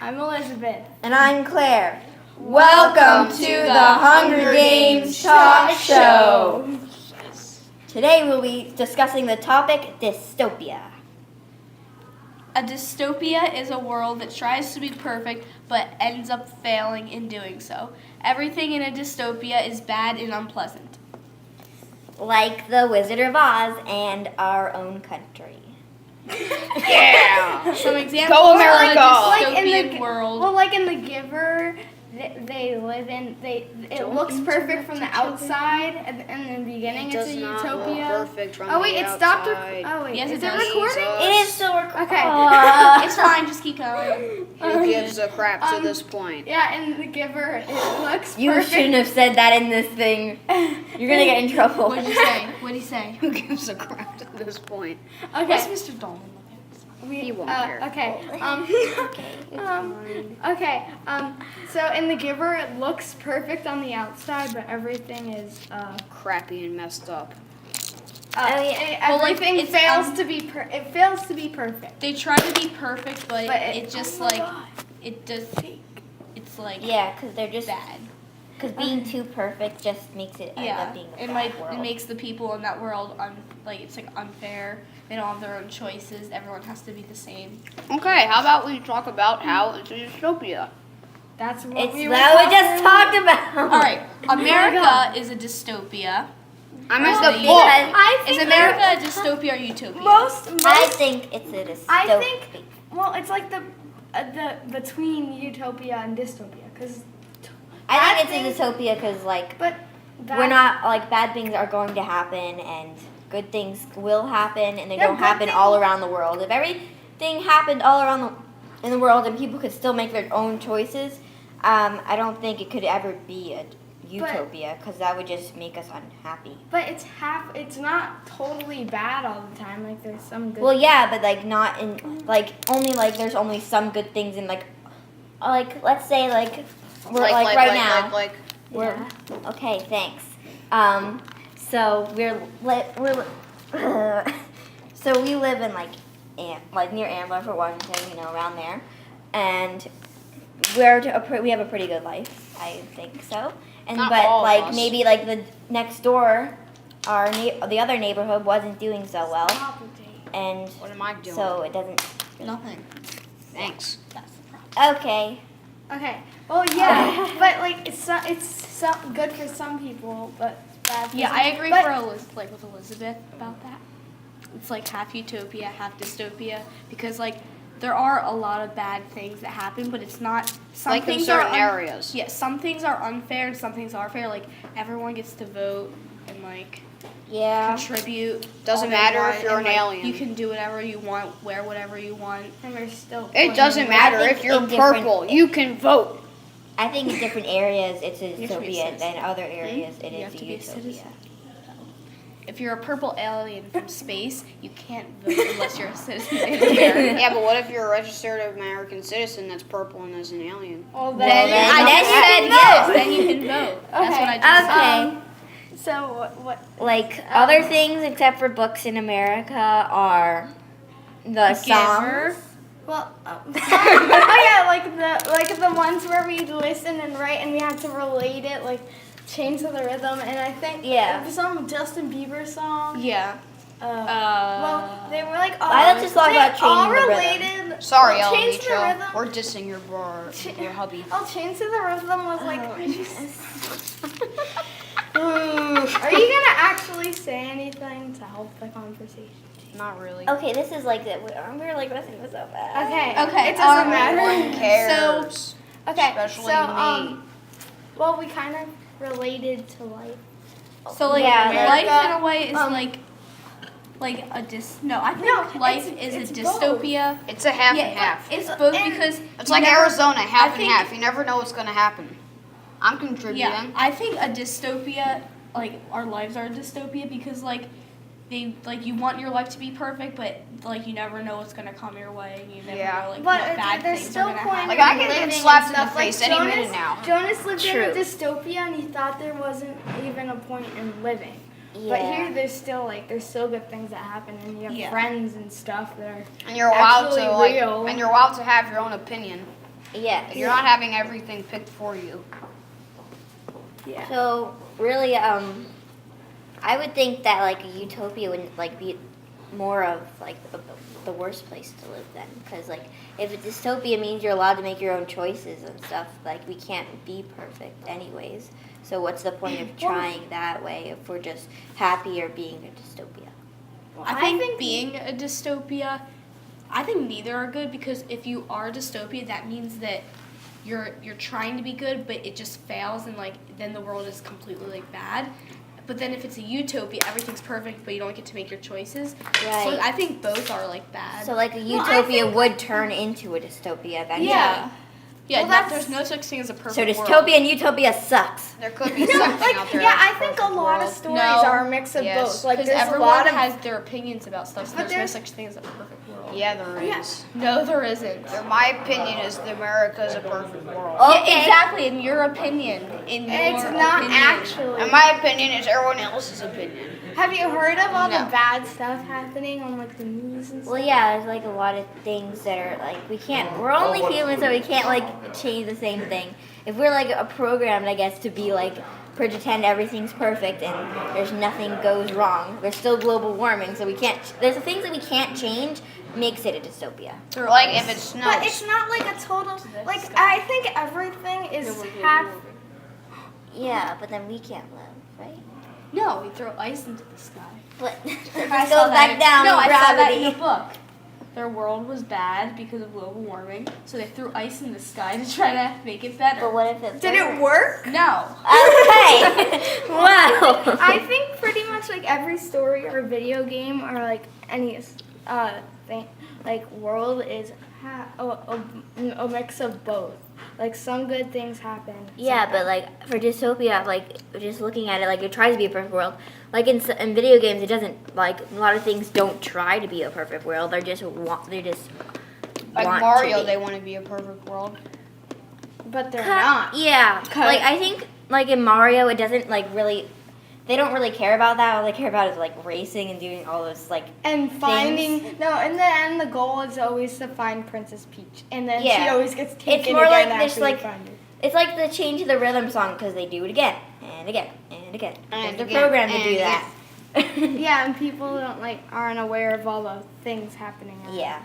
I'm Elizabeth. And I'm Claire. Welcome to the Hunger Games Talk Show. Today we'll be discussing the topic dystopia. A dystopia is a world that tries to be perfect but ends up failing in doing so. Everything in a dystopia is bad and unpleasant. Like the Wizard of Oz and our own country. Yeah. Some examples Go of a America! dystopian world. Well, like in The Giver, they live in. It looks perfect from the outside, and in the beginning it's a utopia. Perfect from Oh wait, the it stopped. outside. Oh wait, Yes, is it it does. recording? It is still recording. Okay. It's fine, just keep going. Who gives a crap to this point? Yeah, in The Giver, it looks You perfect. shouldn't have said that in this thing. You're gonna get in trouble. What did you say? What did he say? Who gives a crap to this point? What's Okay. Mr. Dolman? He won't care. Okay. Okay. So in The Giver, it looks perfect on the outside, but everything is Crappy and messed up. Well, like, everything it's, fails to be it fails to be perfect. They try to be perfect, but But it just it does. It's like Yeah, because they're just bad. because being too perfect just makes it end up being a bad world. It makes the people in that world it's like unfair. They don't have their own choices. Everyone has to be the same. Okay, how about we talk about how it's a dystopia? That's what It's we were that we just talking talked about. All right, America is a dystopia. I missed Really? the book. I Is think America a dystopia or utopia? I think it's a dystopia. I think it's like the between utopia and dystopia because I think it's a dystopia because but we're not like bad things are going to happen and good things will happen and they don't good happen all around the world. If everything happened all around in the world and people could still make their own choices, I don't think it could ever be a utopia because that would just make us unhappy. But it's not totally bad all the time. Like there's some good. Well, yeah, but like not in like only like there's only some good things in like let's say like we're like right now. We're okay. Thanks. So so we live in like near Ambler for Washington, around there, and we have a pretty good life, I think so. And Not but all of like us. maybe like the next door, the other neighborhood wasn't doing so well, and What am I doing? so it doesn't. Nothing. Thanks. That's the problem. Okay. Okay. Well, yeah, but like it's good for some people, but bad. For Yeah, some. I agree But with Elizabeth about that. It's like half utopia, half dystopia, because like there are a lot of bad things that happen, but it's not. Some Like in things certain are areas. Yeah, some things are unfair and some things are fair. Like everyone gets to vote and like Yeah. contribute. Doesn't all they matter want, if you're and, an like, alien. You can do whatever you want, wear whatever you want. and we're still. It doesn't matter think if you're in different- purple. You can vote. I think in different areas it's a You have to be a dystopia, and citizen. in other areas it You is have a to be a utopia. citizen. If you're a purple alien from space, you can't vote unless you're a citizen in America. Yeah, but what if you're a registered American citizen that's purple and is an alien? Well, Well, then, then I you just can said vote. yes, then you can vote. That's what I just said. Okay. So what? Like other things except for books in America are the Giver. songs. Well, oh yeah, like the ones where we listen and write and we have to relate it, like change to the rhythm. And I think some Justin Bieber song. Yeah. Well, they were like all. Let's just talk about all changing the rhythm. related. Sorry, well, change to the Alicia. rhythm. We're dissing your hubby. Oh, change to the rhythm was like. Ooh. Are you gonna actually say anything to help the conversation? Not really. Okay, this is like that. We're like messing this up. Okay, It doesn't alright. matter. One cares. Okay. Especially so me. well, we kind of related to life. So like Yeah, life America, in a way is like a no. I think life is it's a both. dystopia. It's a half Yeah, and half. It's both And because It's you like never- Arizona, half I and think- half. You never know what's gonna happen. I'm contributing. Yeah, I think a dystopia, like our lives are a dystopia because like they like you want your life to be perfect, but like you never know what's gonna come your way. And you never know like But what bad there's things still are gonna point happen. Like, I could living get slapped and in the stuff. Like, face any minute now. Jonas lived True. in a dystopia and he thought there wasn't even a point in living. Yeah. But here, there's still good things that happen, and you have Yeah. friends and stuff that are And you're allowed actually to real. and you're allowed to have your own opinion. Yeah. You're not having everything picked for you. Yeah. So really, I would think that like a utopia would like be more of like the worst place to live then, because like if a dystopia means you're allowed to make your own choices and stuff, like we can't be perfect anyways. So what's the point of trying that way if we're just happier being a dystopia? I think being a dystopia, I think neither are good, because if you are a dystopia, that means that you're trying to be good, but it just fails, and like then the world is completely like bad. But then if it's a utopia, everything's perfect, but you don't get to make your choices. Right. So I think both are like bad. So like a utopia would turn into a dystopia eventually. Yeah. Yeah, Well, there's no such thing as a perfect So world. dystopia and utopia sucks. There could be something out there. Yeah, that's I think a perfect lot of world. stories No. are a mix of Yes. both. Like Because there's a everyone lot of has their opinions about stuff, so But there's no there's- such thing as a perfect world. Yeah, there Yeah. is. No, there isn't. My opinion is that America is a perfect world. Okay. Yeah, exactly, in your opinion. In your It's not opinion. actually. And my opinion is everyone else's opinion. Have you heard of all No. the bad stuff happening on like the news and stuff? Well, yeah, there's like a lot of things that are like we're only humans, so we can't like change the same thing. If we're like a programmed, I guess, to be like pretend everything's perfect and there's nothing goes wrong. There's still global warming, so we can't. There's the things that we can't change makes it a dystopia. Like if it snows. But it's not like a total. Like I think everything is half. Yeah, but then we can't live, right? No, we throw ice into the sky. But it I just saw goes that back down. No, with I saw that gravity. in the book. Their world was bad because of global warming, so they threw ice in the sky to try to make it better. But what if it? Did it work? No. Okay. Wow. I think pretty much like every story or video game or like any thing, like world is a mix of both. Like some good things happen. Yeah, but like for dystopia, like just looking at it, like it tries to be a perfect world. Like in video games, it doesn't. Like a lot of things don't try to be a perfect world. They're just Like want Mario, to be. they want to be a perfect world. But they're not. Yeah, like I think like in Mario, it doesn't like really. They don't really care about that. All they care about is like racing and doing all those like. And finding no, in the end, the goal is always to find Princess Peach, and then she Yeah. always gets taken It's more again like after this, you like- find her. It's like the change of the rhythm song because they do it again and again and again. And They're again, programmed to and do that. Yeah, and people aren't aware of all the things happening. around. Yeah.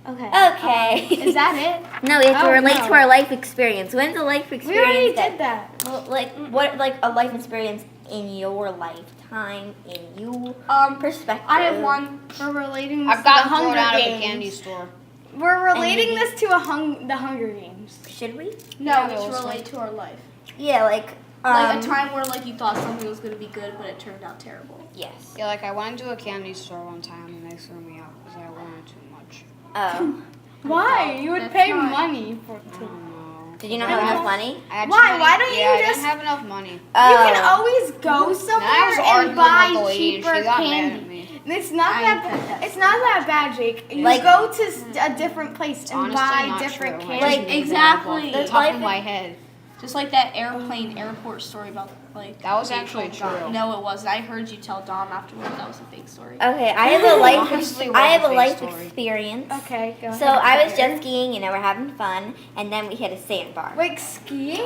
Okay. Okay. Is that it? No, we have to Oh, relate no. to our life experience. When's a life experience? We already that- did that. Well, like what? Like a life experience in your lifetime, in your perspective. I have one. We're relating this I've to the gotten thrown Hunger out of a Games. candy store. We're relating And this to the Hunger Games. Should we? No, Yeah, we it should was relate to our life. Yeah, like. Like a time where like you thought something was gonna be good, but it turned out terrible. Yes. Yeah, like I went to a candy store one time and they threw me out because I wanted too much. Oh. Why? You would That's pay not- money for. No. Did you not have enough money? I had Why? too Why many- don't you yeah, I just- didn't have enough money. Oh. You can always go I was somewhere arguing and with the buy lady and cheaper she got mad at candy. me. It's not I that. bet that's It's not that bad, Jake. You Like- go to a different place and Honestly, buy not different true. I candy. just Like, made that exactly. up off The the top life of my head. Just like that airport story about like. That was they actually told Dom. true. No, it wasn't. I heard you tell Dom afterwards that was a fake story. Okay, I have a life. Honestly, I have a what a life fake story. experience. Okay, go ahead. So I was jet skiing, you know, we're having fun, and then we hit a sandbar. Like skiing?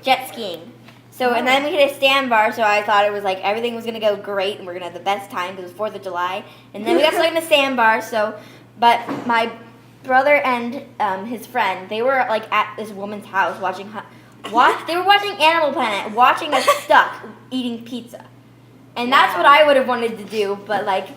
Jet skiing. So and then we hit a sandbar, so I thought it was like everything was gonna go great, and we're gonna have the best time because it was 4th of July. And then we got stuck in a sandbar. So, but my brother and his friend, they were like at this woman's house watching. They were watching Animal Planet, watching us stuck eating pizza, and that's what I would have wanted to do. But like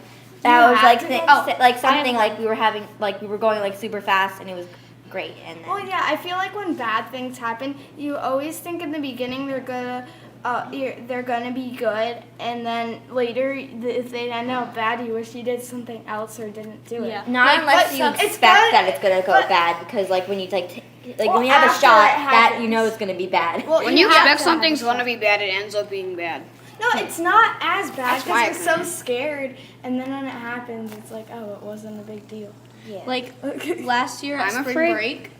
that You was had like to go? like something like we were having like we were going like super fast, and it was great. And then, Well, yeah, I feel like when bad things happen, you always think in the beginning they're gonna be good, and then later if they end up bad, you wish you did something else or didn't do it. Yeah. not Like, unless but you it's expect good, that it's gonna go but- bad, because like when you like Well, when you have a after shot, it that you happens. know it's gonna be bad. Well, When you have expect to something's have a going to be bad, it ends up being bad. No, it's not as bad That's my because you're so opinion. scared, and then when it happens, it's like, oh, it wasn't a big deal. Yeah. Like last year at I'm spring afraid. break.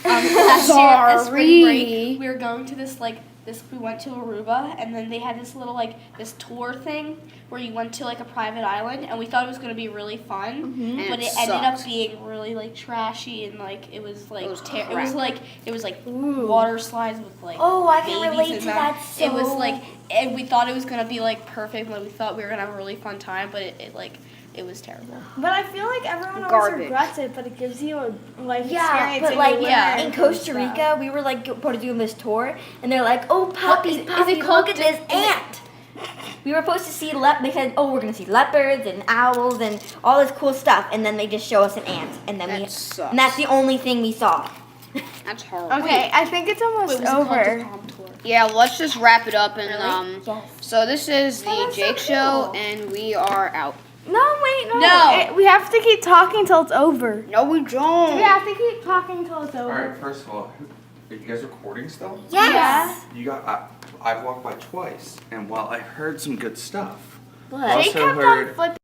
Last year at spring Sorry. break, we were going to this like we went to Aruba, and then they had this little like this tour thing where you went to like a private island, and we thought it was gonna be really fun, And but it it ended up sucked. being really like trashy and like it was like It was it crap. was like water slides with like Oh, I can babies relate in to them. that so. It was like, and we thought it was gonna be like perfect. Like we thought we were gonna have a really fun time, but it was terrible. But I feel like everyone always Garbage. regrets it, but it gives you a life Yeah, experience. but and like you yeah, learn in and Costa stuff. Rica, we were like going to do this tour, and they're like, "Oh, Poppy, is it Poppy, called look at this ant." We were supposed to see they said, "Oh, we're gonna see leopards and owls and all this cool stuff," and then they just show us an ant, and then That sucks. and that's the only thing we saw. That's horrible. Okay, I think it's almost over. Yeah, let's just wrap it up and Yes. so this is the that's so Jake Show cool. and we are out. No, wait, no. No. We have to keep talking till it's over. No, we don't. We have to keep talking till it's All over. right, first of all, are you guys recording still? Yes. You got. I've walked by twice, and while I heard some good stuff, I What? Jake also kept on heard flipping